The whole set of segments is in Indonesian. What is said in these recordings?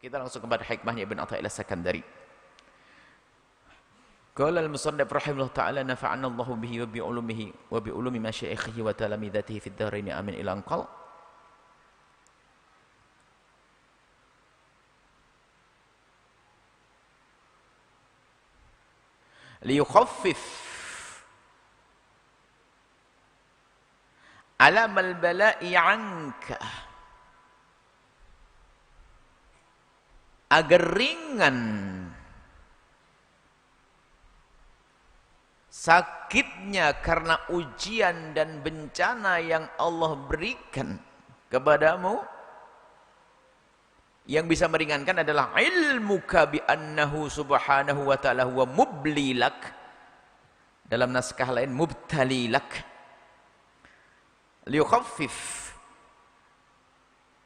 Kita langsung kepada hikmahnya Ibn Atha'illah Sakandari. Qala al-musannif rahimahullah ta'ala nafa'ana Allahu bihi wa bi ulumi masyaikhihi wa talamidatihi fid dharain amin ila anqal. Liyukhaffif alam al-bala'i 'anka, agar ringan sakitnya karena ujian dan bencana yang Allah berikan kepadamu. Yang bisa meringankan adalah ilmuka bi annahu subhanahu wa ta'ala huwa mublilak. Dalam naskah lain mubtalilak. Liyukhaffif,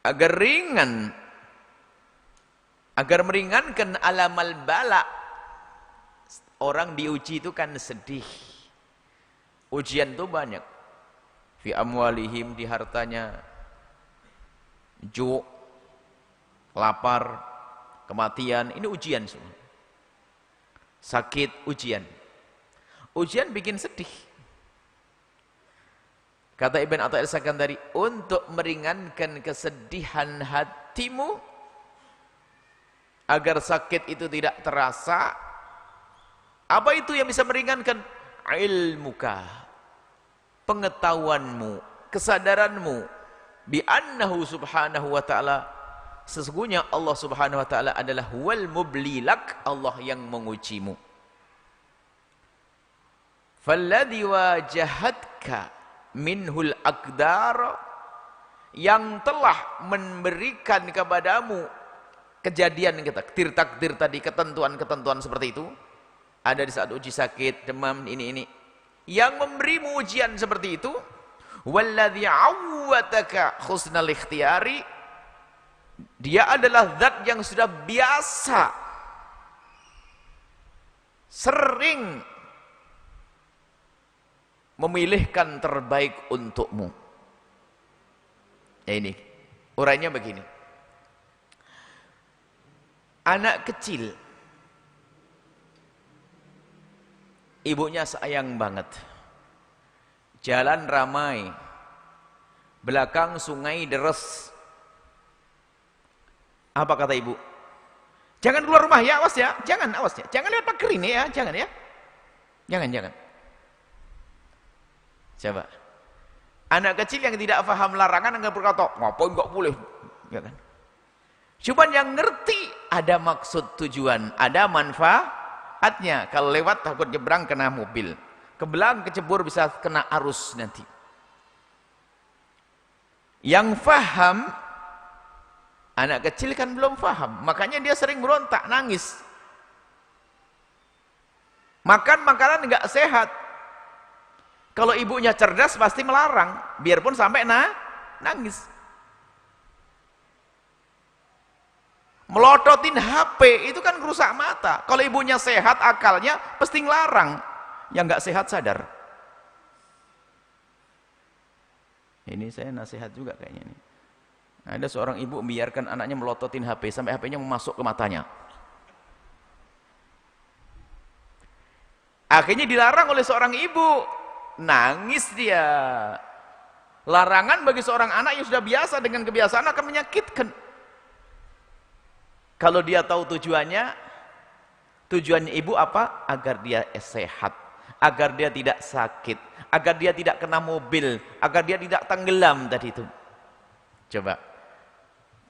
agar ringan, agar meringankan alamal bala. Orang diuji itu kan sedih. Ujian itu banyak. Fi amwalihim, di hartanya, ju', lapar, kematian, ini ujian semua. Sakit, ujian. Ujian bikin sedih. Kata Ibn Atha'illah Sakandari, untuk meringankan kesedihan hatimu, agar sakit itu tidak terasa, apa itu yang bisa meringankan? Ilmuka, pengetahuanmu, kesadaranmu, bi annahu subhanahu wa ta'ala, sesungguhnya Allah subhanahu wa ta'ala adalah wal mublilak, Allah yang mengujimu. Falladhi wajahatka minhul aqdar, yang telah memberikan kepadamu kejadian kita, takdir tadi, ketentuan-ketentuan seperti itu, ada di saat uji sakit, demam, ini, yang memberimu ujian seperti itu. Walladhi awwataka husnal ikhtiyari, dia adalah zat yang sudah biasa, sering memilihkan terbaik untukmu. Ya, ini urainya begini. Anak kecil, ibunya sayang banget, jalan ramai, belakang sungai deres. Apa kata ibu? Jangan keluar rumah ya, awas ya, jangan, awas ya, jangan lewat pagar ini ya, jangan ya, jangan. Coba, anak kecil yang tidak paham larangan akan berkata, ngapain nggak boleh, ya kan? Cuman yang ngerti ada maksud tujuan, ada manfaatnya. Kalau lewat takut nyebrang kena mobil, ke belakang kecebur bisa kena arus nanti. Yang paham, anak kecil kan belum paham, makanya dia sering berontak, nangis. Makan makanan nggak sehat. Kalau ibunya cerdas pasti melarang, biarpun sampai nangis. Melototin HP itu kan rusak mata. Kalau ibunya sehat akalnya pasti ngelarang. Yang nggak sehat sadar. Ini saya nasihat juga kayaknya nih. Ada seorang ibu membiarkan anaknya melototin HP sampai HP-nya masuk ke matanya. Akhirnya dilarang oleh seorang ibu. Nangis dia. Larangan bagi seorang anak yang sudah biasa dengan kebiasaan akan menyakitkan. Kalau dia tahu tujuannya ibu apa? Agar dia sehat, agar dia tidak sakit, agar dia tidak kena mobil, agar dia tidak tenggelam tadi itu. Coba,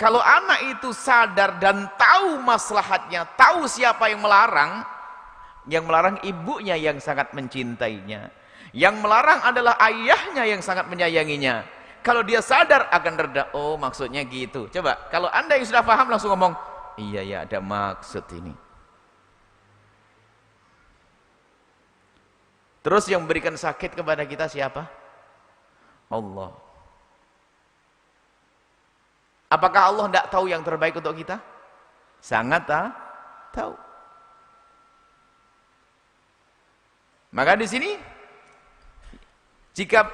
kalau anak itu sadar dan tahu maslahatnya, tahu siapa yang melarang ibunya yang sangat mencintainya, yang melarang adalah ayahnya yang sangat menyayanginya. Kalau dia sadar akan reda, oh maksudnya gitu. Coba, kalau anda yang sudah paham langsung ngomong, iya ya, ada maksud ini. Terus yang memberikan sakit kepada kita siapa? Allah. Apakah Allah tidak tahu yang terbaik untuk kita? Sangat tahu. Maka di sini, jika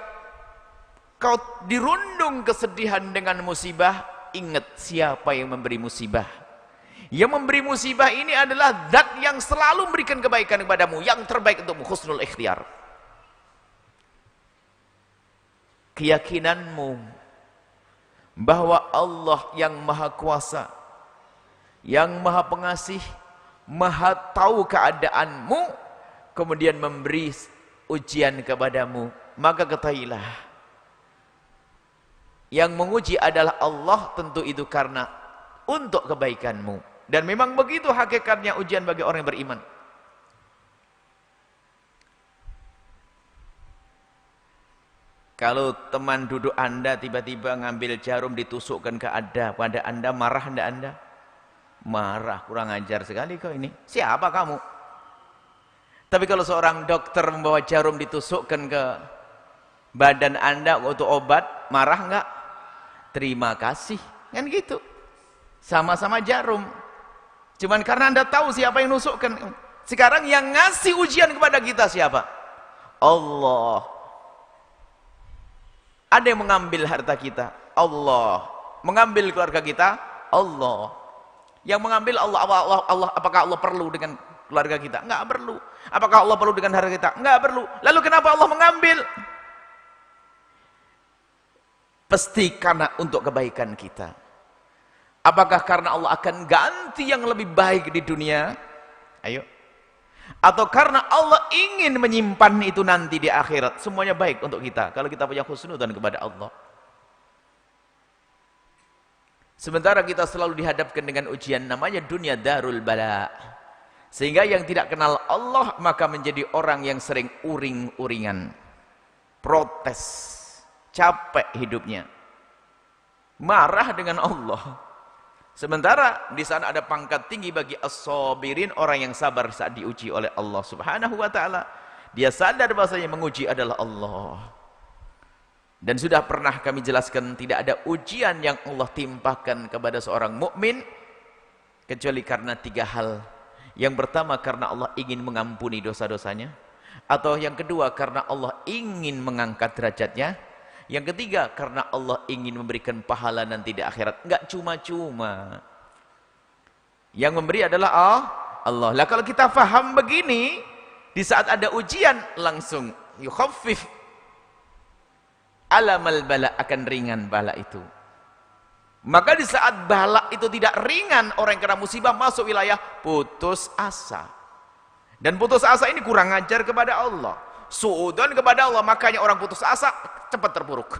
kau dirundung kesedihan dengan musibah, ingat siapa yang memberi musibah. Yang memberi musibah ini adalah zat yang selalu memberikan kebaikan kepadamu, yang terbaik untukmu, husnul ikhtiar. Keyakinanmu bahwa Allah yang maha kuasa, yang maha pengasih, maha tahu keadaanmu, kemudian memberi ujian kepadamu, maka ketahuilah yang menguji adalah Allah, tentu itu karena untuk kebaikanmu. Dan memang begitu hakikatnya ujian bagi orang yang beriman. Kalau teman duduk Anda tiba-tiba ngambil jarum ditusukkan pada Anda, marah enggak Anda? Marah, kurang ajar sekali kau ini. Siapa kamu? Tapi kalau seorang dokter membawa jarum ditusukkan ke badan Anda untuk obat, marah enggak? Terima kasih. Kan gitu. Sama-sama jarum. Cuman karena Anda tahu siapa yang nusukkan. Sekarang yang ngasih ujian kepada kita siapa? Allah. Ada yang mengambil harta kita, Allah. Mengambil keluarga kita, Allah. Yang mengambil Allah, apakah Allah perlu dengan keluarga kita? Enggak perlu. Apakah Allah perlu dengan harta kita? Enggak perlu. Lalu kenapa Allah mengambil? Pasti karena untuk kebaikan kita. Apakah karena Allah akan ganti yang lebih baik di dunia? Ayo. Atau karena Allah ingin menyimpan itu nanti di akhirat. Semuanya baik untuk kita kalau kita punya husnudzan kepada Allah. Sementara kita selalu dihadapkan dengan ujian, namanya dunia darul bala. Sehingga yang tidak kenal Allah maka menjadi orang yang sering uring-uringan, protes, capek hidupnya, marah dengan Allah. Sementara di sana ada pangkat tinggi bagi as-sabirin, orang yang sabar saat diuji oleh Allah Subhanahu wa taala. Dia sadar bahwasanya menguji adalah Allah. Dan sudah pernah kami jelaskan, tidak ada ujian yang Allah timpakan kepada seorang mukmin kecuali karena 3 hal. Yang pertama karena Allah ingin mengampuni dosa-dosanya, atau yang kedua karena Allah ingin mengangkat derajatnya. Yang ketiga, karena Allah ingin memberikan pahala nanti di akhirat. Enggak cuma-cuma. Yang memberi adalah Allah. Lah kalau kita faham begini, di saat ada ujian, langsung yukhaffif alamal bala, akan ringan bala itu. Maka di saat bala itu tidak ringan, orang yang kena musibah masuk wilayah putus asa. Dan putus asa ini kurang ajar kepada Allah. Suudzon kepada Allah, makanya orang putus asa cepat terpuruk.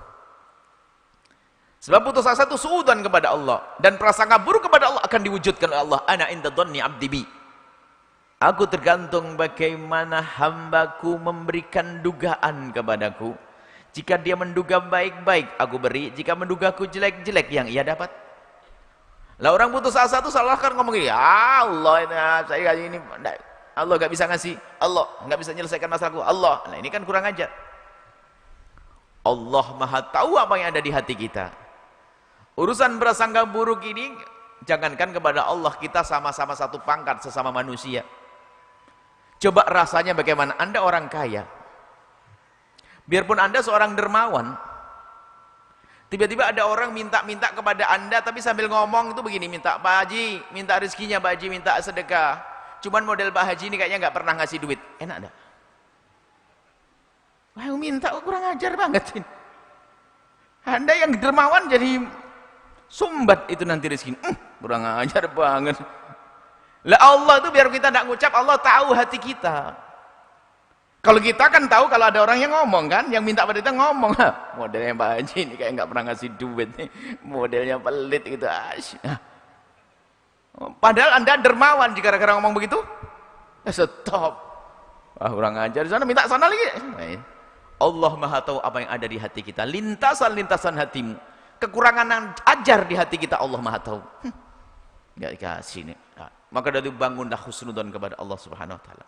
Sebab putus asa itu suudzon kepada Allah, dan prasangka buruk kepada Allah akan diwujudkan oleh Allah. Ana inda dhanni 'abdi bi. Aku tergantung bagaimana hambaku memberikan dugaan kepadaku. Jika dia menduga baik-baik, aku beri. Jika mendugaku jelek-jelek, yang ia dapat. Lah orang putus asa itu salah kan ngomong gini, ya Allah ini saya ini Allah gak bisa ngasih, Allah gak bisa menyelesaikan masalahku, Allah. Nah ini kan kurang ajar. Allah maha tahu apa yang ada di hati kita. Urusan prasangka buruk ini, jangankan kepada Allah, kita sama-sama satu pangkat sesama manusia. Coba rasanya bagaimana Anda orang kaya, biarpun Anda seorang dermawan, tiba-tiba ada orang minta-minta kepada Anda, tapi sambil ngomong itu begini, minta Pak Haji, minta rezekinya Pak Haji, minta sedekah. Cuman model Pak Haji ini kayaknya nggak pernah ngasih duit. Enak enggak? Wah, minta kurang ajar banget. Anda yang dermawan jadi sumbat itu nanti rezeki. Kurang ajar banget. Lah Allah itu biar kita tidak ngucap, Allah tahu hati kita. Kalau kita kan tahu kalau ada orang yang ngomong kan, yang minta pada kita ngomong. Modelnya Pak Haji ini kayak nggak pernah ngasih duit nih. Modelnya pelit gitu. Padahal Anda dermawan, jika gara-gara ngomong begitu, stop. Wah, kurang ajar, di sana minta sana lagi. Allah maha tahu apa yang ada di hati kita, lintasan-lintasan hatimu. Kekurangan ajar di hati kita Allah maha tahu. Enggak dikasih nih. Maka dari bangunlah husnudzon kepada Allah Subhanahu wa taala.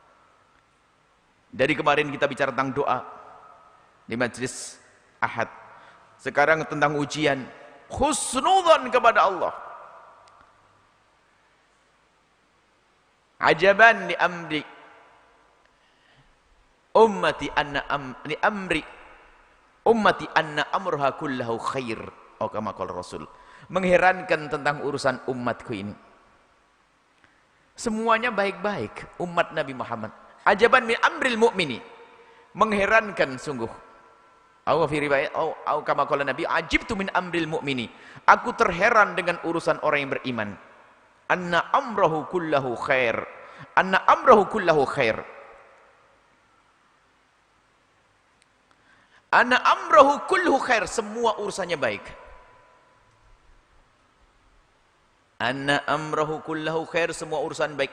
Dari kemarin kita bicara tentang doa di majlis Ahad. Sekarang tentang ujian, husnudzon kepada Allah. Ajaban li amri ummati anna li amri ummati anna amruha kullahu khair. Oh, kama qala Rasul. Mengherankan tentang urusan umatku ini. Semuanya baik-baik umat Nabi Muhammad. Ajaban min amril mu'mini. Mengherankan sungguh. Au fi riwayat au kama qala Nabi ajibtu min amril mu'mini. Aku terheran dengan urusan orang yang beriman. Anna amrahu kullahu khair. Anna amrahu kullahu khair. Anna amrahu kullahu khair, semua urusannya baik. Anna amrahu kullahu khair, semua urusan baik.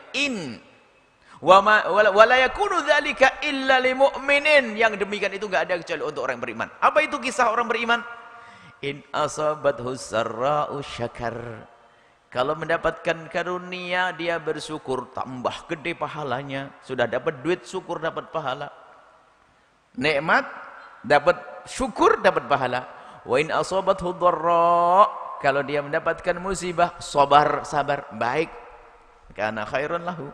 Wala yakunu dzalika illa lil mu'minin. Yang demikian itu enggak ada kecuali untuk orang beriman. Apa itu kisah orang beriman? In asabathu sarra'u syakar. Kalau mendapatkan karunia dia bersyukur, tambah gede pahalanya. Sudah dapat duit syukur dapat pahala. Nikmat dapat syukur dapat pahala. Wa in asabathu dharra, kalau dia mendapatkan musibah, sabar baik. Kana khairun lahu.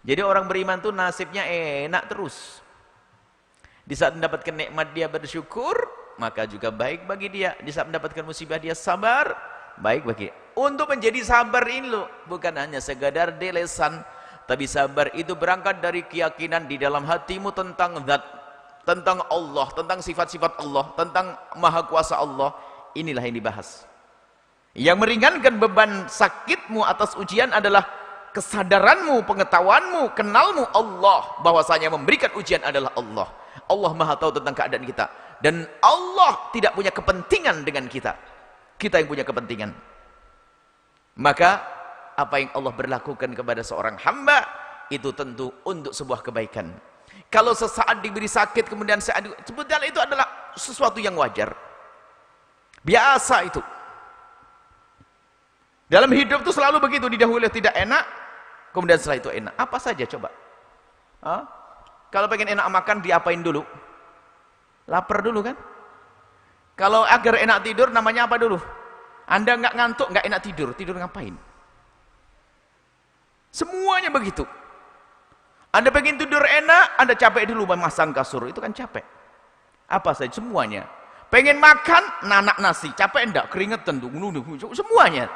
Jadi orang beriman tuh nasibnya enak terus. Di saat mendapatkan nikmat dia bersyukur, maka juga baik bagi dia. Di saat mendapatkan musibah dia sabar, baik bagi dia. Untuk menjadi sabar ini loh, bukan hanya sekadar di lisan, tapi sabar itu berangkat dari keyakinan di dalam hatimu tentang zat, tentang Allah, tentang sifat-sifat Allah, tentang maha kuasa Allah. Inilah yang dibahas. Yang meringankan beban sakitmu atas ujian adalah kesadaranmu, pengetahuanmu, kenalmu Allah, bahwasanya memberikan ujian adalah Allah. Allah maha tahu tentang keadaan kita, dan Allah tidak punya kepentingan dengan kita. Kita yang punya kepentingan. Maka apa yang Allah berlakukan kepada seorang hamba itu tentu untuk sebuah kebaikan. Kalau sesaat diberi sakit kemudian sebetulnya itu adalah sesuatu yang wajar, biasa itu. Dalam hidup itu selalu begitu, didahului tidak enak, kemudian setelah itu enak. Apa saja coba? Kalau pengen enak makan diapain dulu? Lapar dulu kan? Kalau agar enak tidur namanya apa dulu? Anda nggak ngantuk, nggak enak tidur, tidur ngapain? Semuanya begitu. Anda pengen tidur enak, Anda capek dulu memasang kasur, itu kan capek. Apa saja semuanya. Pengen makan, nanak nasi, capek enggak? Keringetan tuh, semuanya.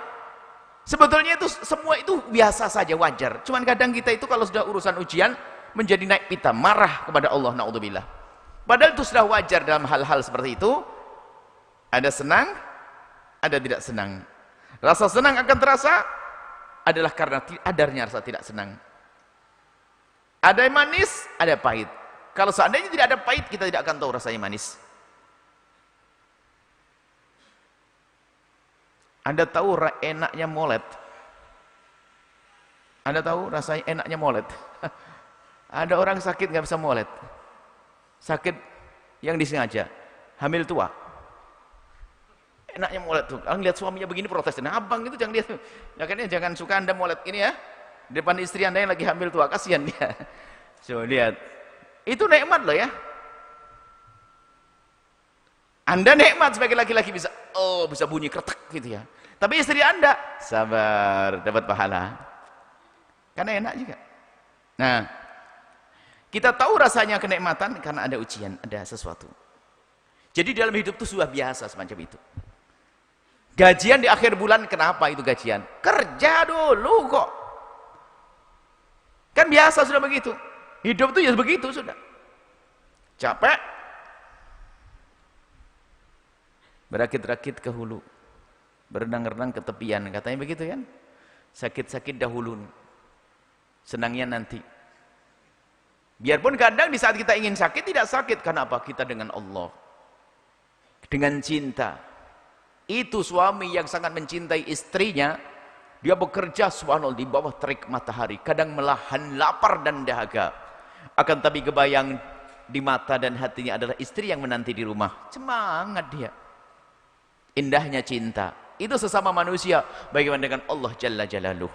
Sebetulnya itu semua itu biasa saja, wajar. Cuman kadang kita itu kalau sudah urusan ujian menjadi naik pita, marah kepada Allah, naudzubillah. Padahal itu sudah wajar dalam hal-hal seperti itu. Ada senang, ada tidak senang. Rasa senang akan terasa adalah karena adarnya rasa tidak senang. Ada yang manis, ada pahit. Kalau seandainya tidak ada pahit, kita tidak akan tahu rasanya manis. Anda tahu enaknya molet? Anda tahu rasanya enaknya molet? Ada orang sakit nggak bisa molet. Sakit yang disengaja, hamil tua. Enaknya molet tuh. Kalau lihat suaminya begini protes. Nah, abang itu jangan lihat. Ya, jangan suka Anda molet ini ya. Di depan istri Anda yang lagi hamil tua, kasihan dia. Coba lihat. Itu nikmat loh ya. Anda nikmat sebagai laki-laki bisa bunyi kretek gitu ya. Tapi istri Anda sabar, dapat pahala. Karena enak juga. Nah, kita tahu rasanya kenikmatan karena ada ujian, ada sesuatu. Jadi dalam hidup itu sudah biasa semacam itu. Gajian di akhir bulan, kenapa itu gajian? Kerja dulu kok. Kan biasa sudah begitu. Hidup itu ya begitu sudah. Capek, berakit-rakit ke hulu, berenang-renang ke tepian, katanya begitu kan? Sakit-sakit dahulu, senangnya nanti. Biarpun kadang di saat kita ingin sakit, tidak sakit. Karena apa? Kita dengan Allah, dengan cinta. Itu suami yang sangat mencintai istrinya, dia bekerja subhanallah di bawah terik matahari, kadang melahan lapar dan dahaga. Akan tapi kebayang di mata dan hatinya adalah istri yang menanti di rumah. Semangat dia. Indahnya cinta. Itu sesama manusia. Bagaimana dengan Allah Jalla Jalaluh?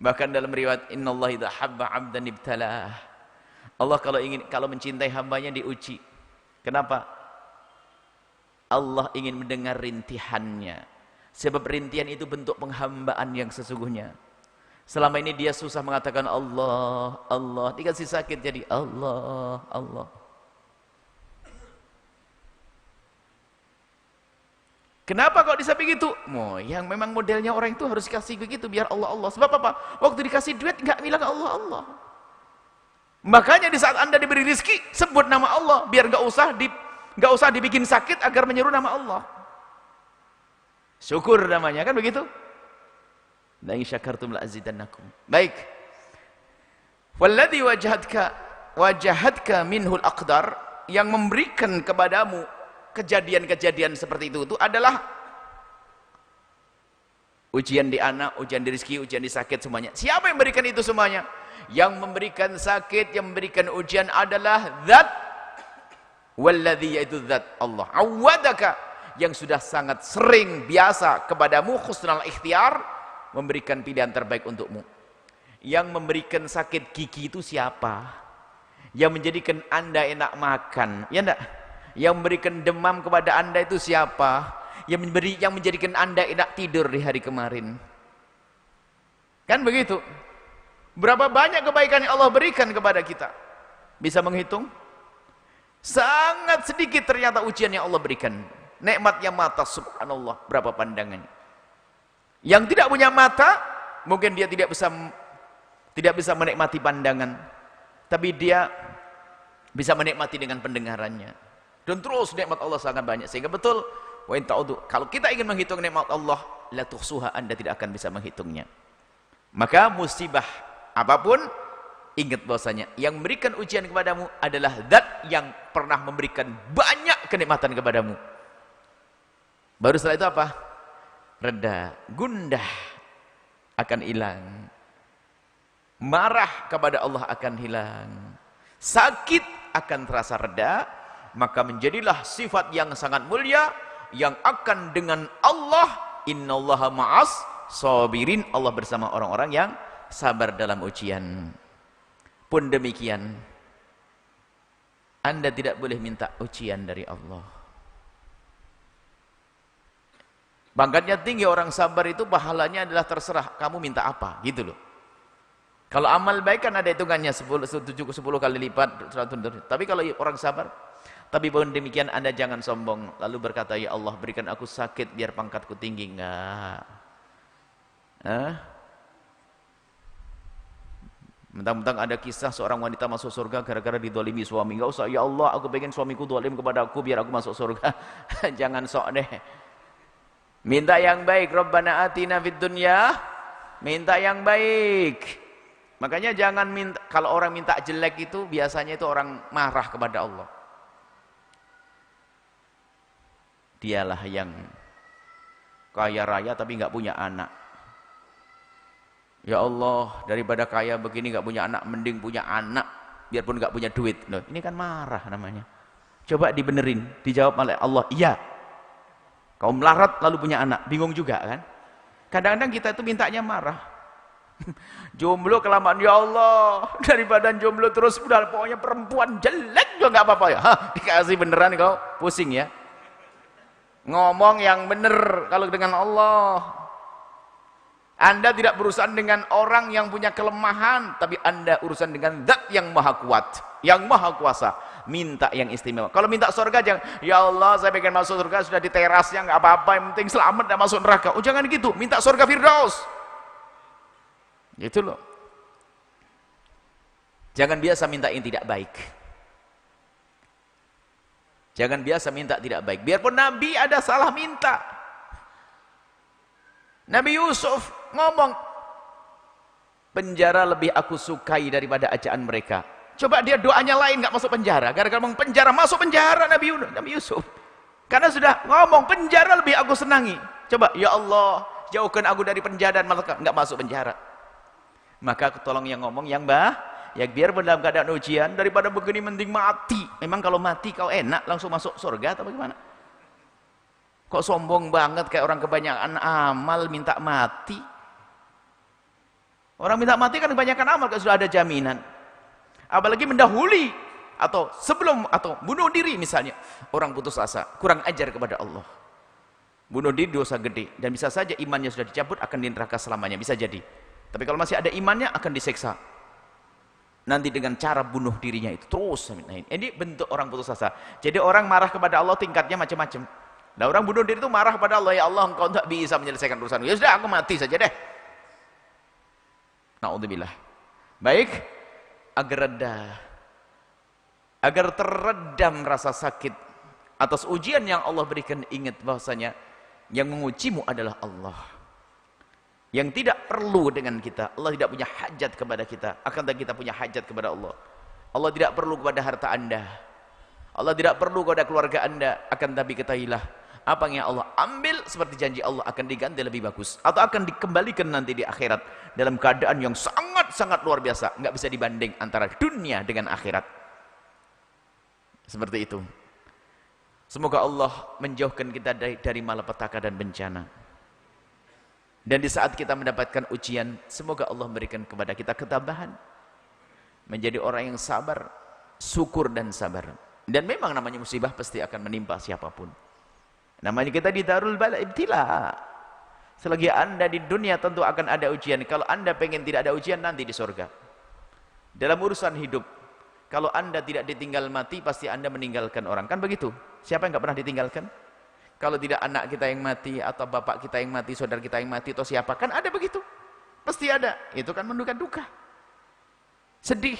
Bahkan dalam riwayat innallaha idza habba 'abdan ibtalah. Allah kalau mencintai hambanya diuji. Kenapa? Allah ingin mendengar rintihannya. Sebab rintihan itu bentuk penghambaan yang sesungguhnya. Selama ini dia susah mengatakan Allah, Allah. Dikasih sakit jadi Allah, Allah. Kenapa kok bisa begitu? Yang memang modelnya orang itu harus dikasih begitu biar Allah. Sebab apa? Waktu dikasih duit nggak bilang Allah. Makanya di saat Anda diberi rezeki, sebut nama Allah biar nggak usah dibikin sakit agar menyeru nama Allah. Syukur namanya, kan begitu? La in syakartum la azidannakum. Baik. Walladzi wajahadka minhul aqdar, yang memberikan kepadamu kejadian-kejadian seperti itu adalah ujian di anak, ujian di rezeki, ujian di sakit, semuanya. Siapa yang memberikan itu semuanya? Yang memberikan sakit, yang memberikan ujian adalah zat, walladzi, yaitu zat Allah. Awadaka, yang sudah sangat sering biasa kepadamu husnul ikhtiar, memberikan pilihan terbaik untukmu. Yang memberikan sakit gigi itu siapa? Yang menjadikan Anda enak makan, ya enggak? Yang memberikan demam kepada Anda itu siapa? Yang menjadikan Anda enak tidur di hari kemarin. Kan begitu? Berapa banyak kebaikan yang Allah berikan kepada kita? Bisa menghitung? Sangat sedikit ternyata ujian yang Allah berikan. Nikmatnya mata, subhanallah, berapa pandangannya. Yang tidak punya mata, mungkin dia tidak bisa menikmati pandangan, tapi dia bisa menikmati dengan pendengarannya. Dan terus nikmat Allah sangat banyak, sehingga betul, wa in ta'udu, kalau kita ingin menghitung nikmat Allah, la tuhsuha, Anda tidak akan bisa menghitungnya. Maka musibah apapun, ingat bahwasanya yang memberikan ujian kepadamu adalah zat yang pernah memberikan banyak kenikmatan kepadamu. Baru setelah itu apa? Reda, gundah akan hilang. Marah kepada Allah akan hilang. Sakit akan terasa reda, maka menjadilah sifat yang sangat mulia yang akan dengan Allah, innallaha ma'as sabirin, Allah bersama orang-orang yang sabar dalam ujian. Pun demikian, Anda tidak boleh minta ujian dari Allah. Pangkatnya tinggi orang sabar itu pahalanya adalah terserah kamu minta apa, gitu loh. Kalau amal baik kan ada hitungannya 10 kali lipat 100. Tapi kalau orang sabar, tapi pun demikian Anda jangan sombong lalu berkata, ya Allah berikan aku sakit biar pangkatku tinggi. Enggak. Mentang-mentang ada kisah seorang wanita masuk surga gara-gara didolimi suami. Enggak usah, ya Allah aku pengen suamiku dolim kepada aku biar aku masuk surga. Jangan sok deh. Minta yang baik. Rabbana atina fid dunya. Minta yang baik. Makanya jangan minta, kalau orang minta jelek itu biasanya itu orang marah kepada Allah. Dialah yang kaya raya tapi nggak punya anak. Ya Allah, daripada kaya begini nggak punya anak, mending punya anak biarpun nggak punya duit. Loh, ini kan marah namanya. Coba dibenerin, dijawab oleh Allah, iya. Kau melarat lalu punya anak, bingung juga kan? Kadang-kadang kita itu mintanya marah. Jomblo kelamaan, ya Allah, daripada jomblo terus udah pokoknya perempuan jelek juga nggak apa-apa ya. Dikasih beneran kau pusing ya. Ngomong yang bener kalau dengan Allah. Anda tidak berurusan dengan orang yang punya kelemahan, tapi Anda urusan dengan zat yang maha kuat, yang maha kuasa. Minta yang istimewa. Kalau minta surga jangan, ya Allah saya pengen masuk surga, sudah di terasnya nggak apa-apa, yang penting selamat dan masuk neraka. Oh jangan gitu, minta surga Firdaus. Gitu loh. Jangan biasa minta yang tidak baik. Jangan biasa minta tidak baik. Biarpun Nabi ada salah minta. Nabi Yusuf ngomong, penjara lebih aku sukai daripada ajaan mereka. Coba dia doanya lain nggak masuk penjara. Gara-gara ngomong penjara, masuk penjara Nabi Yusuf. Karena sudah ngomong penjara lebih aku senangi. Coba, ya Allah jauhkan aku dari penjara dan malah nggak masuk penjara. Maka tolong yang ngomong yang ya biar dalam keadaan ujian, daripada begini mending mati. Memang kalau mati kau enak langsung masuk surga atau bagaimana? Kok sombong banget kayak orang kebanyakan amal minta mati. Orang minta mati kan kebanyakan amal kalau sudah ada jaminan. Apalagi mendahului atau sebelum atau bunuh diri misalnya. Orang putus asa, kurang ajar kepada Allah. Bunuh diri dosa gede dan bisa saja imannya sudah dicabut akan di neraka selamanya, bisa jadi. Tapi kalau masih ada imannya akan diseksa. Nanti dengan cara bunuh dirinya itu terus. Ini bentuk orang putus asa. Jadi orang marah kepada Allah tingkatnya macam-macam. Nah, orang bunuh diri itu marah pada Allah, ya Allah engkau tak bisa menyelesaikan urusan. Ya sudah, aku mati saja deh. Naudzubillah. Baik, agar reda, agar teredam rasa sakit atas ujian yang Allah berikan, ingat bahwasanya yang mengujimu adalah Allah. Yang tidak perlu dengan kita. Allah tidak punya hajat kepada kita, akan tetapi kita punya hajat kepada Allah. Allah tidak perlu kepada harta Anda. Allah tidak perlu kepada keluarga Anda, akan tetapi ketahuilah apa yang Allah ambil seperti janji Allah akan diganti lebih bagus, atau akan dikembalikan nanti di akhirat dalam keadaan yang sangat-sangat luar biasa, nggak bisa dibanding antara dunia dengan akhirat. Seperti itu. Semoga Allah menjauhkan kita dari malapetaka dan bencana. Dan di saat kita mendapatkan ujian, semoga Allah memberikan kepada kita ketabahan, menjadi orang yang sabar, syukur dan sabar. Dan memang namanya musibah pasti akan menimpa siapapun. Namanya kita di darul bala ibtila. Selagi Anda di dunia tentu akan ada ujian. Kalau Anda pengen tidak ada ujian, nanti di surga. Dalam urusan hidup, kalau Anda tidak ditinggal mati, pasti Anda meninggalkan orang. Kan begitu? Siapa yang nggak pernah ditinggalkan? Kalau tidak anak kita yang mati, atau bapak kita yang mati, saudara kita yang mati, atau siapa, kan ada begitu. Pasti ada. Itu kan menduga duka. Sedih.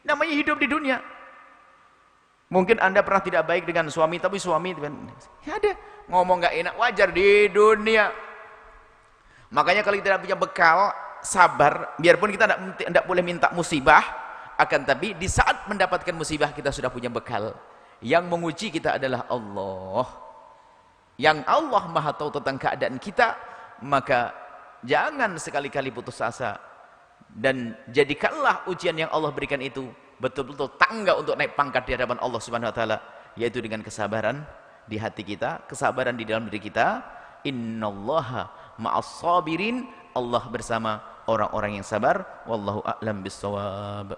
Namanya hidup di dunia. Mungkin Anda pernah tidak baik dengan suami, tapi suami ya ada ngomong nggak enak, wajar di dunia. Makanya kalau kita tidak punya bekal, sabar, biarpun kita tidak boleh minta musibah, akan tapi di saat mendapatkan musibah kita sudah punya bekal. Yang menguji kita adalah Allah. Yang Allah Maha tahu tentang keadaan kita, maka jangan sekali-kali putus asa, dan jadikanlah ujian yang Allah berikan itu betul-betul tangga untuk naik pangkat di hadapan Allah Subhanahu wa taala, yaitu dengan kesabaran di hati kita, kesabaran di dalam diri kita. Innallaha ma'as sabirin, Allah bersama orang-orang yang sabar. Wallahu a'lam bissawab.